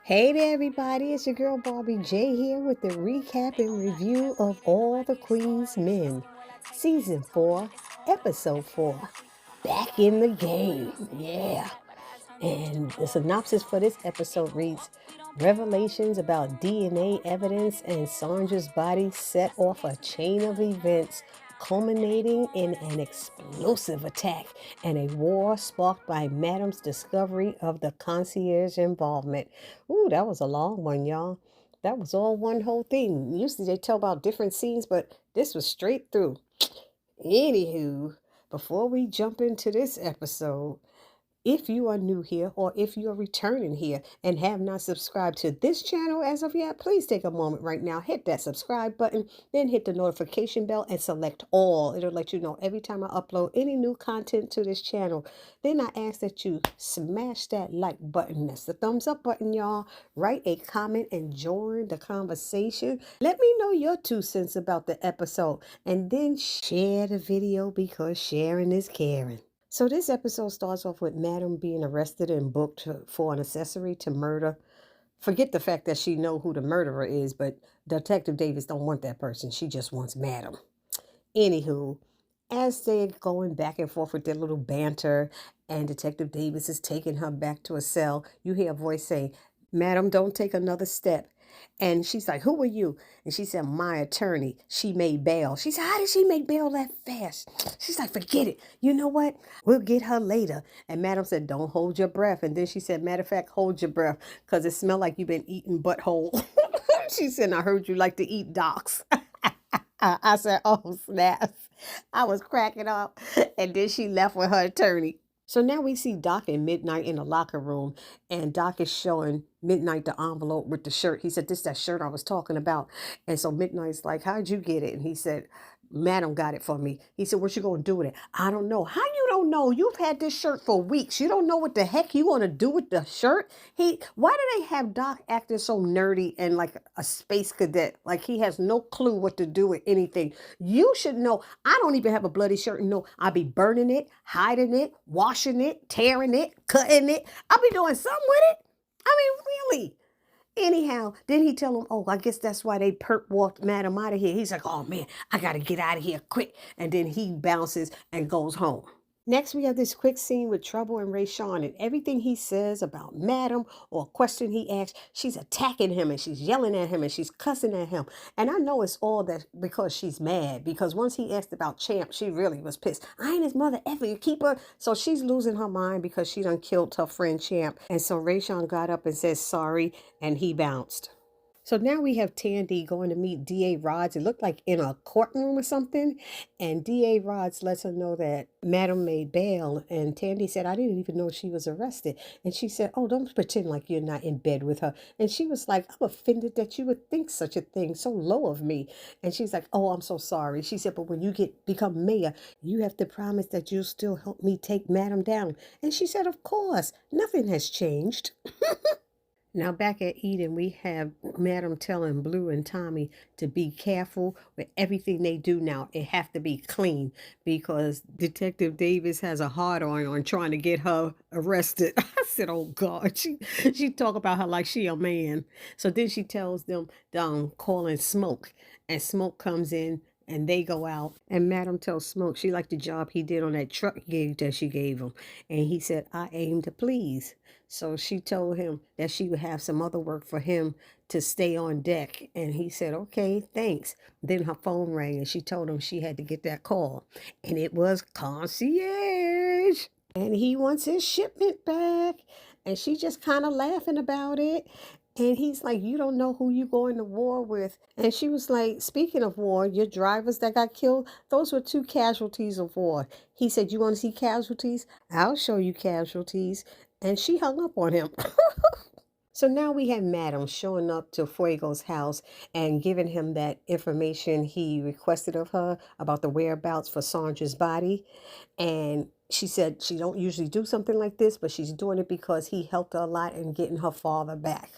Hey there, everybody. It's your girl Barbie J here with the recap and review of All the Queen's Men, Season 4, Episode 4. Back in the game. Yeah. And the synopsis for this episode reads Revelations about DNA evidence and Sandra's body set off a chain of events culminating in an explosive attack and a war sparked by Madam's discovery of the concierge involvement. Ooh, that was a long one, y'all. That was all one whole thing. Usually they tell about different scenes, but this was straight through. Anywho, before we jump into this episode, if you are new here or if you are returning here and have not subscribed to this channel as of yet, please take a moment right now, hit that subscribe button, then hit the notification bell and select all. It'll let you know every time I upload any new content to this channel. Then I ask that you smash that like button. That's the thumbs up button, y'all. Write a comment and join the conversation. Let me know your 2 cents about the episode and then share the video because sharing is caring. So this episode starts off with Madam being arrested and booked for an accessory to murder. Forget the fact that she know who the murderer is, but Detective Davis don't want that person. She just wants Madam. Anywho, as they're going back and forth with their little banter and Detective Davis is taking her back to a cell, you hear a voice say, Madam, don't take another step. And she's like, who are you? And she said, my attorney. She made bail. She said, how did she make bail that fast? She's like, forget it. You know what? We'll get her later. And Madam said, don't hold your breath. And then she said, matter of fact, hold your breath because it smelled like you've been eating butthole. She said, I heard you like to eat docks. I said, oh, snaps. I was cracking up. And then she left with her attorney. So now we see Doc and Midnight in the locker room, and Doc is showing Midnight the envelope with the shirt. He said, this that shirt I was talking about. And so Midnight's like, how'd you get it? And he said, Madam got it for me. He said, what you gonna do with it? I don't know. How you don't know? You've had this shirt for weeks. You don't know what the heck you gonna do with the shirt? Why do they have Doc acting so nerdy and like a space cadet? Like he has no clue what to do with anything. You should know. I don't even have a bloody shirt and know I'll be burning it, hiding it, washing it, tearing it, cutting it. I'll be doing something with it. I mean, really. Anyhow, then he tell him, oh, I guess that's why they perp walked Madam out of here. He's like, oh man, I gotta get out of here quick. And then he bounces and goes home. Next, we have this quick scene with Trouble and Rayshawn, and everything he says about Madam or a question he asks, she's attacking him and she's yelling at him and she's cussing at him. And I know it's all that because she's mad, because once he asked about Champ, she really was pissed. I ain't his mother ever, you keep her. So she's losing her mind because she done killed her friend Champ. And so Rayshawn got up and said sorry, and he bounced. So now we have Tandy going to meet D.A. Rods. It looked like in a courtroom or something. And D.A. Rods lets her know that Madam made bail. And Tandy said, I didn't even know she was arrested. And she said, oh, don't pretend like you're not in bed with her. And she was like, I'm offended that you would think such a thing, so low of me. And she's like, oh, I'm so sorry. She said, but when you become mayor, you have to promise that you'll still help me take Madam down. And she said, of course, nothing has changed. Now back at Eden, we have Madam telling Blue and Tommy to be careful with everything they do now. It have to be clean because Detective Davis has a hard on trying to get her arrested. I said, oh God, she talk about her like she a man. So then she tells them calling Smoke, and Smoke comes in. And they go out, and Madam tells Smoke she liked the job he did on that truck gig that she gave him. And he said, I aim to please. So she told him that she would have some other work for him to stay on deck. And he said, okay, thanks. Then her phone rang, and she told him she had to get that call. And it was concierge. And he wants his shipment back. And she just kind of laughing about it. And he's like, you don't know who you going to war with. And she was like, speaking of war, your drivers that got killed, those were 2 casualties of war. He said, you want to see casualties? I'll show you casualties. And she hung up on him. So now we have Madam showing up to Fuego's house and giving him that information he requested of her about the whereabouts for Sandra's body. And she said she don't usually do something like this, but she's doing it because he helped her a lot in getting her father back.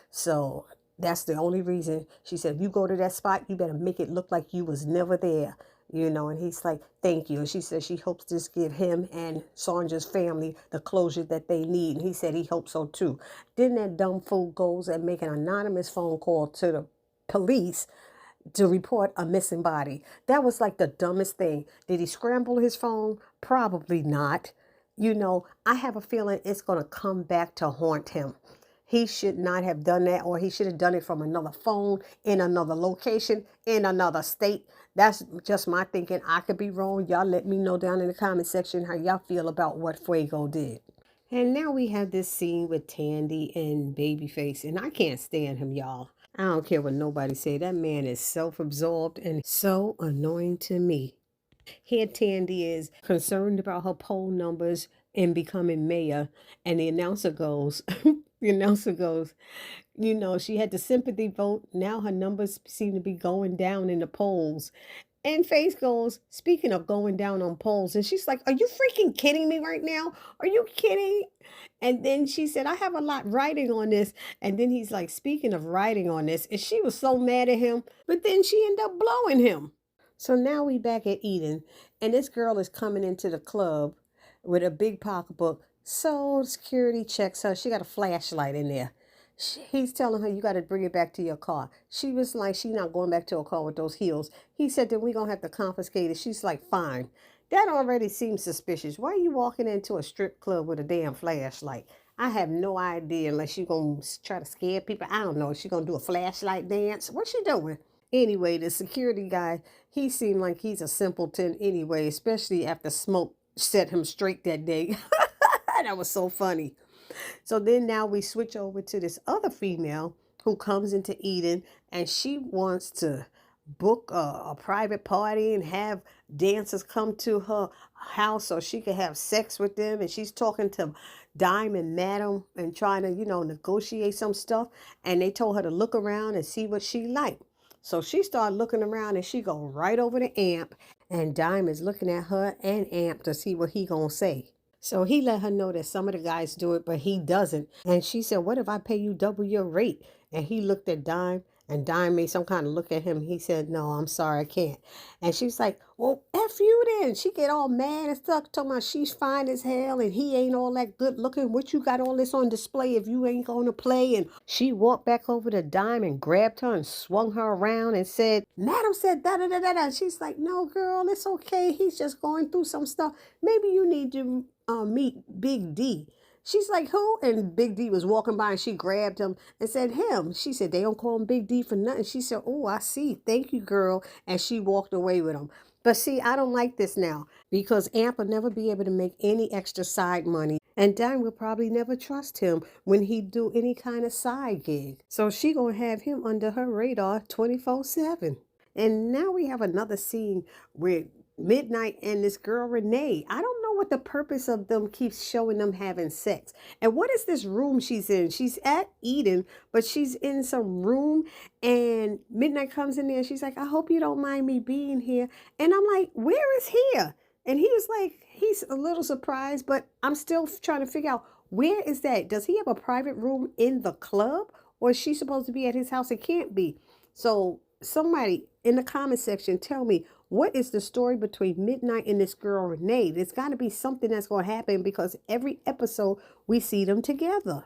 So that's the only reason. She said, if you go to that spot, you better make it look like you was never there. And he's like, thank you. And she says she hopes this give him and Sandra's family the closure that they need. And he said he hopes so too. Then that dumb fool goes and make an anonymous phone call to the police to report a missing body. That was like the dumbest thing. Did he scramble his phone? Probably not. I have a feeling it's going to come back to haunt him. He should not have done that, or he should have done it from another phone, in another location, in another state. That's just my thinking. I could be wrong. Y'all let me know down in the comment section how y'all feel about what Fuego did. And now we have this scene with Tandy and Babyface, and I can't stand him, y'all. I don't care what nobody say. That man is self-absorbed and so annoying to me. Here Tandy is concerned about her poll numbers and becoming mayor, and the announcer goes, the announcer goes, she had the sympathy vote. Now her numbers seem to be going down in the polls. And Face goes, speaking of going down on polls, and she's like, are you freaking kidding me right now? Are you kidding? And then she said, I have a lot writing on this. And then he's like, speaking of writing on this, and she was so mad at him, but then she ended up blowing him. So now we back at Eden, and this girl is coming into the club with a big pocketbook. So security checks her. She got a flashlight in there. He's telling her, you got to bring it back to your car. She was like, she's not going back to her car with those heels. He said, then we're going to have to confiscate it. She's like, fine. That already seems suspicious. Why are you walking into a strip club with a damn flashlight? I have no idea, unless you're going to try to scare people. I don't know. Is she going to do a flashlight dance? What's she doing? Anyway, the security guy, he seemed like he's a simpleton anyway, especially after Smoke set him straight that day. That was so funny. So then now we switch over to this other female who comes into Eden, and she wants to book a private party and have dancers come to her house so she can have sex with them. And she's talking to Diamond Madam and trying to, negotiate some stuff. And they told her to look around and see what she liked. So she started looking around, and she go right over to Amp, and Diamond's looking at her and Amp to see what he gonna say. So he let her know that some of the guys do it, but he doesn't. And she said, what if I pay you double your rate? And he looked at Dime, and Dime made some kind of look at him. He said, no, I'm sorry, I can't. And she's like, well, F you then. She get all mad and stuff, talking about she's fine as hell and he ain't all that good looking. What you got all this on display if you ain't going to play? And she walked back over to Dime and grabbed her and swung her around and said, Madam said da-da-da-da-da. She's like, no, girl, it's okay. He's just going through some stuff. Maybe you need to meet Big D. She's like, who? And Big D was walking by, and she grabbed him and said, him. She said, they don't call him Big D for nothing. She said, oh, I see. Thank you, girl. And she walked away with him. But see, I don't like this now, because Amp will never be able to make any extra side money. And Dime will probably never trust him when he do any kind of side gig. So she gonna have him under her radar 24/7. And now we have another scene where Midnight and this girl Renee, I don't know what the purpose of them keeps showing them having sex. And what is this room she's in? She's at Eden, but she's in some room, and Midnight comes in there and she's like, I hope you don't mind me being here. And I'm like, where is here? And he was like, he's a little surprised, but I'm still trying to figure out, where is that? Does he have a private room in the club, or is she supposed to be at his house? It can't be. So somebody in the comment section tell me, what is the story between Midnight and this girl Renee? There's got to be something that's going to happen, because every episode we see them together.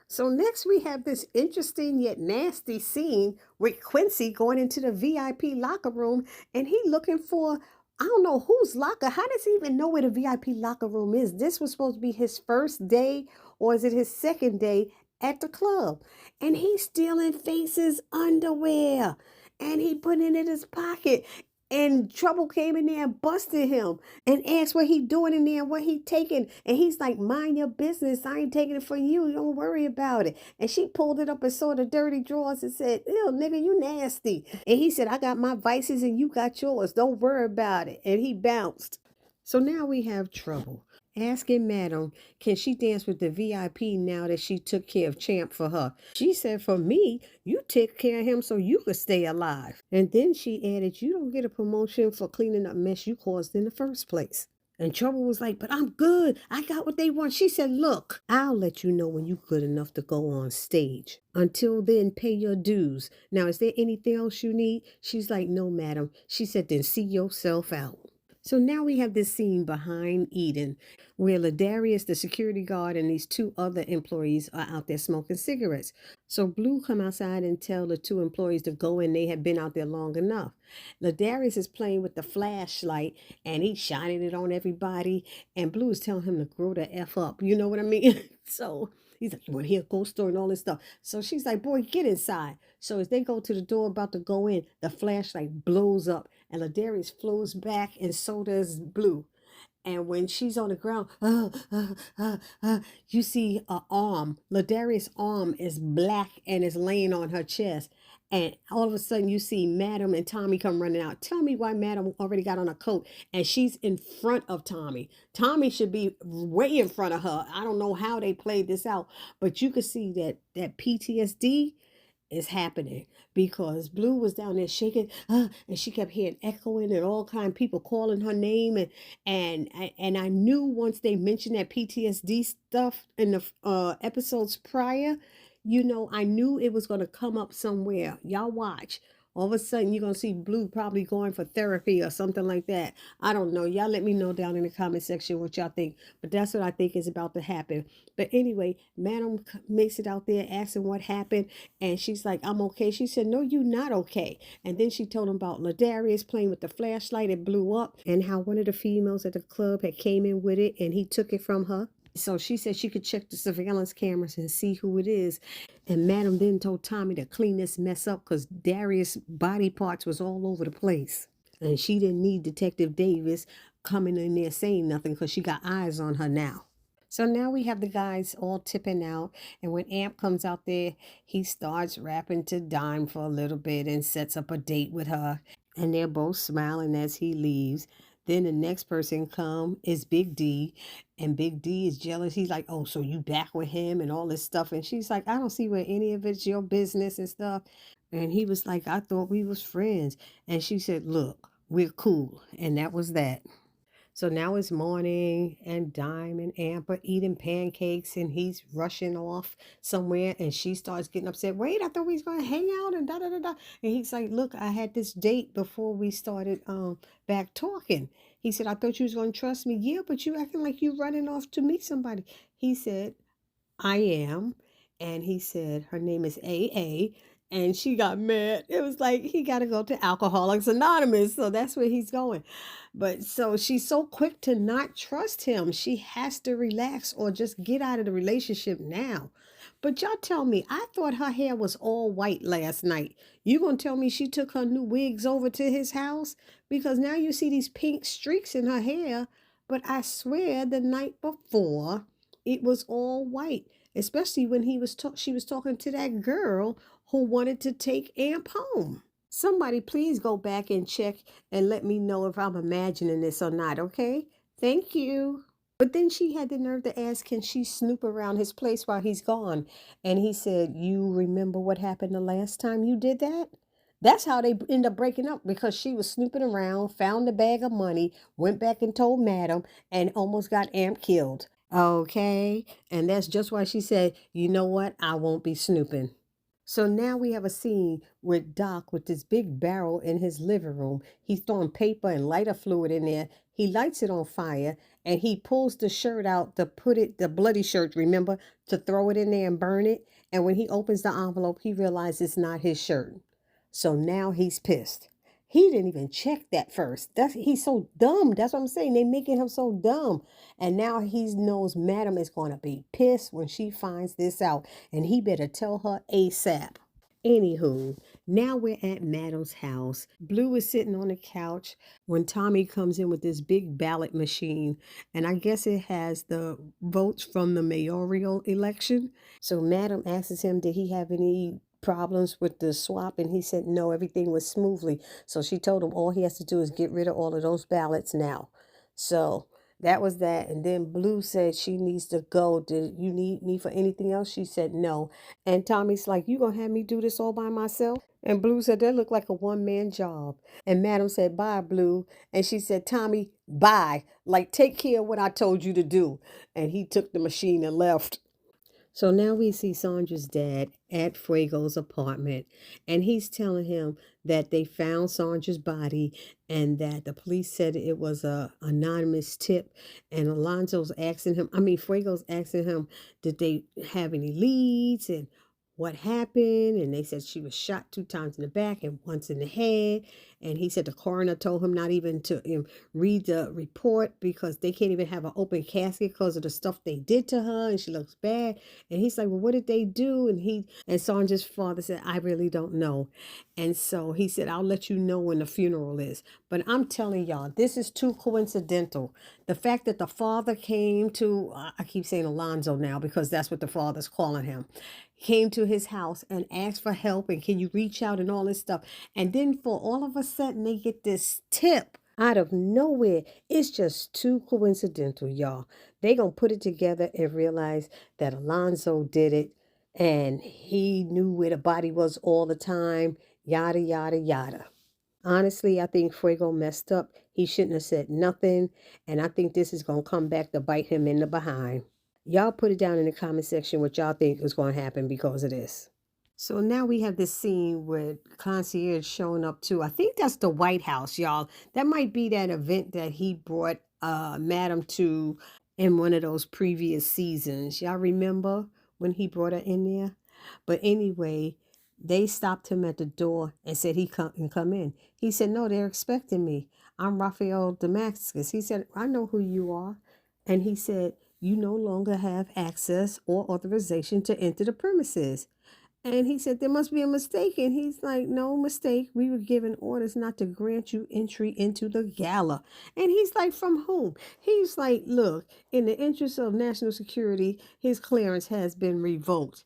So next we have this interesting yet nasty scene with Quincy going into the VIP locker room, and he looking for, I don't know whose locker. How does he even know where the VIP locker room is? This was supposed to be his first day, or is it his second day at the club? And he's stealing Face's underwear, and he put it in his pocket. And Trouble came in there and busted him and asked what he doing in there and what he taking. And he's like, mind your business. I ain't taking it for you. Don't worry about it. And she pulled it up and saw the dirty drawers and said, ew, nigga, you nasty. And he said, I got my vices and you got yours. Don't worry about it. And he bounced. So now we have Trouble asking Madam, can she dance with the VIP now that she took care of Champ for her? She said, for me, you take care of him so you could stay alive. And then she added, you don't get a promotion for cleaning up mess you caused in the first place. And Trouble was like, but I'm good. I got what they want. She said, look, I'll let you know when you're good enough to go on stage. Until then, pay your dues. Now, is there anything else you need? She's like, no, madam. She said, then see yourself out. So now we have this scene behind Eden where Ladarius, the security guard, and these two other employees are out there smoking cigarettes. So Blue come outside and tell the two employees to go in. They have been out there long enough. Ladarius is playing with the flashlight and he's shining it on everybody. And Blue is telling him to grow the F up. You know what I mean? So he's like, you want to hear a ghost story and all this stuff. So she's like, boy, get inside. So as they go to the door about to go in, the flashlight blows up and Ladarius flows back and so does Blue. And when she's on the ground, you see an arm. Ladarius' arm is black and is laying on her chest. And all of a sudden, you see Madam and Tommy come running out. Tell me why Madam already got on a coat and she's in front of Tommy. Tommy should be way in front of her. I don't know how they played this out, but you could see that PTSD is happening because Blue was down there shaking, and she kept hearing echoing and all kind of people calling her name, and I knew once they mentioned that PTSD stuff in the episodes prior, I knew it was going to come up somewhere. Y'all watch. All of a sudden, you're going to see Blue probably going for therapy or something like that. I don't know. Y'all let me know down in the comment section what y'all think. But that's what I think is about to happen. But anyway, Madam makes it out there asking what happened. And she's like, I'm okay. She said, no, you're not okay. And then she told him about Ladarius playing with the flashlight. It blew up. And how one of the females at the club had came in with it. And he took it from her. So she said she could check the surveillance cameras and see who it is. And Madam then told Tommy to clean this mess up because Darius' body parts was all over the place. And she didn't need Detective Davis coming in there saying nothing because she got eyes on her now. So now we have the guys all tipping out. And when Amp comes out there, he starts rapping to Dime for a little bit and sets up a date with her. And they're both smiling as he leaves. Then the next person come is Big D, and Big D is jealous. He's like, oh, so you back with him and all this stuff. And she's like, I don't see where any of it's your business and stuff. And he was like, I thought we was friends. And she said, look, we're cool. And that was that. So now it's morning and Dime and Amp are eating pancakes and he's rushing off somewhere and she starts getting upset. Wait, I thought we was going to hang out and da da da da. And he's like, look, I had this date before we started back talking. He said, I thought you was going to trust me. Yeah, but you acting like you running off to meet somebody. He said, I am. And he said, her name is AA. And she got mad. It was like he got to go to Alcoholics Anonymous. So that's where he's going. But so she's so quick to not trust him. She has to relax or just get out of the relationship now. But y'all tell me, I thought her hair was all white last night. You gonna tell me she took her new wigs over to his house? Because now you see these pink streaks in her hair. But I swear the night before, it was all white. Especially when she was talking to that girl who wanted to take Amp home. Somebody please go back and check and let me know if I'm imagining this or not, okay? Thank you. But then she had the nerve to ask, can she snoop around his place while he's gone? And he said, you remember what happened the last time you did that? That's how they end up breaking up because she was snooping around, found a bag of money, went back and told Madam, and almost got Amp killed. Okay? And that's just why she said, you know what? I won't be snooping. So now we have a scene with Doc with this big barrel in his living room. He's throwing paper and lighter fluid in there. He lights it on fire and he pulls the shirt out to put it, the bloody shirt, remember, to throw it in there and burn it. And when he opens the envelope, he realizes it's not his shirt. So now he's pissed. He didn't even check that first. He's so dumb. That's what I'm saying. They making him so dumb. And now he knows Madam is going to be pissed when she finds this out. And he better tell her ASAP. Anywho, now we're at Madam's house. Blue is sitting on the couch when Tommy comes in with this big ballot machine. And I guess it has the votes from the mayoral election. So Madam asks him, did he have any problems with the swap? And he said no, everything was smoothly. So she told him all he has to do is get rid of all of those ballots now. So That was that. And then Blue said she needs to go. Did you need me for anything else? She said no. And Tommy's like, you gonna have me do this all by myself? And Blue said, that looked like a one-man job. And Madam said, bye, Blue. And she said, Tommy, bye. Like, take care of what I told you to do. And he took the machine and left. So now we see Sandra's dad at Fuego's apartment, and he's telling him that they found Sandra's body and that the police said it was a anonymous tip. And Fuego's asking him, did they have any leads and what happened? And they said she was shot 2 times in the back and once in the head. And he said the coroner told him not even to read the report because they can't even have an open casket because of the stuff they did to her, and she looks bad. And he's like, well, what did they do? And Sandra's father said, I really don't know. And so he said, I'll let you know when the funeral is. But I'm telling y'all, this is too coincidental. The fact that the father came to, I keep saying Alonzo now because that's what the father's calling him, came to his house and asked for help and can you reach out and all this stuff. And then for all of a sudden they get this tip out of nowhere. It's just too coincidental, y'all. They gonna put it together and realize that Alonzo did it and he knew where the body was all the time, yada, yada, yada. Honestly, I think Fuego messed up. He shouldn't have said nothing, and I think this is going to come back to bite him in the behind. Y'all put it down in the comment section what y'all think is going to happen because of this. So now we have this scene with Concierge showing up too. I think that's the White House, y'all. That might be that event that he brought Madam to in one of those previous seasons. Y'all remember when he brought her in there? But anyway, they stopped him at the door and said he can come in. He said, no, they're expecting me. I'm Raphael Damascus. He said, I know who you are. And he said, you no longer have access or authorization to enter the premises. And he said, there must be a mistake. And he's like, no mistake. We were given orders not to grant you entry into the gala. And he's like, from whom? He's like, look, in the interest of national security, his clearance has been revoked.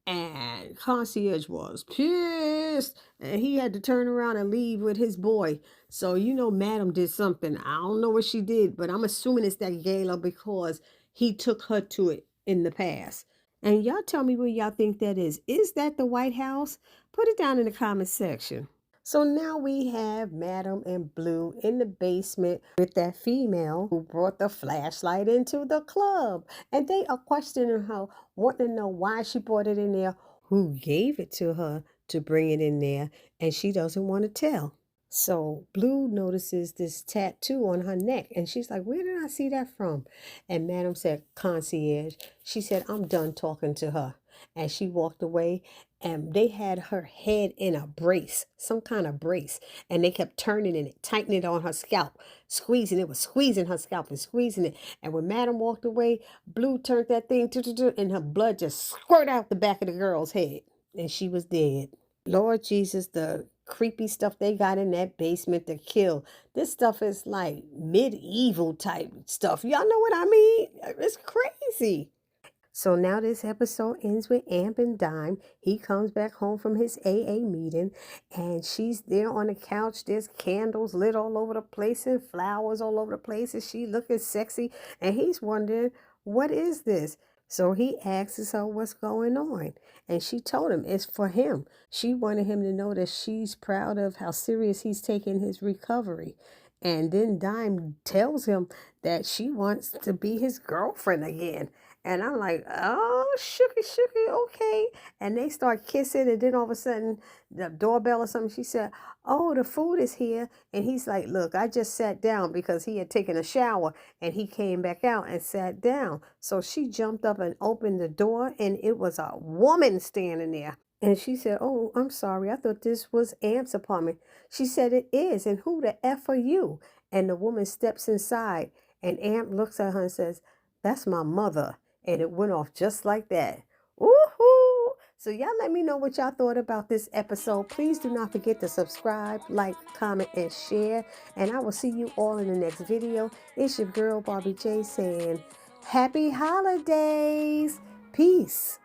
And Concierge was pissed. And he had to turn around and leave with his boy. So, Madam did something. I don't know what she did, but I'm assuming it's that gala because he took her to it in the past. And y'all tell me where y'all think that is. Is that the White House? Put it down in the comment section. So now we have Madam and Blue in the basement with that female who brought the flashlight into the club. And they are questioning her, wanting to know why she brought it in there, who gave it to her to bring it in there, and she doesn't want to tell. So Blue notices this tattoo on her neck and she's like, where did I see that from? And Madam said, Concierge. She said, I'm done talking to her. And she walked away and they had her head in a brace, some kind of brace. And they kept turning it, tightening it on her scalp, squeezing it, was squeezing her scalp and squeezing it. And when Madam walked away, Blue turned that thing and her blood just squirted out the back of the girl's head. And she was dead. Lord Jesus, the creepy stuff they got in that basement to kill. This stuff is like medieval type stuff. Y'all know what I mean? It's crazy. So now this episode ends with Amp and Dime. He comes back home from his AA meeting and she's there on the couch. There's candles lit all over the place and flowers all over the place and she looking sexy and he's wondering, what is this? So he asks her what's going on. And she told him it's for him. She wanted him to know that she's proud of how serious he's taking his recovery. And then Dime tells him that she wants to be his girlfriend again. And I'm like, oh, shooky, okay. And they start kissing. And then all of a sudden, the doorbell or something, she said, oh, the food is here. And he's like, look, I just sat down because he had taken a shower. And he came back out and sat down. So she jumped up and opened the door. And it was a woman standing there. And she said, oh, I'm sorry. I thought this was Amp's apartment. She said, it is. And who the F are you? And the woman steps inside. And Amp looks at her and says, that's my mother. And it went off just like that. Woohoo! So y'all let me know what y'all thought about this episode. Please do not forget to subscribe, like, comment, and share. And I will see you all in the next video. It's your girl, Barbie J, saying, Happy Holidays! Peace!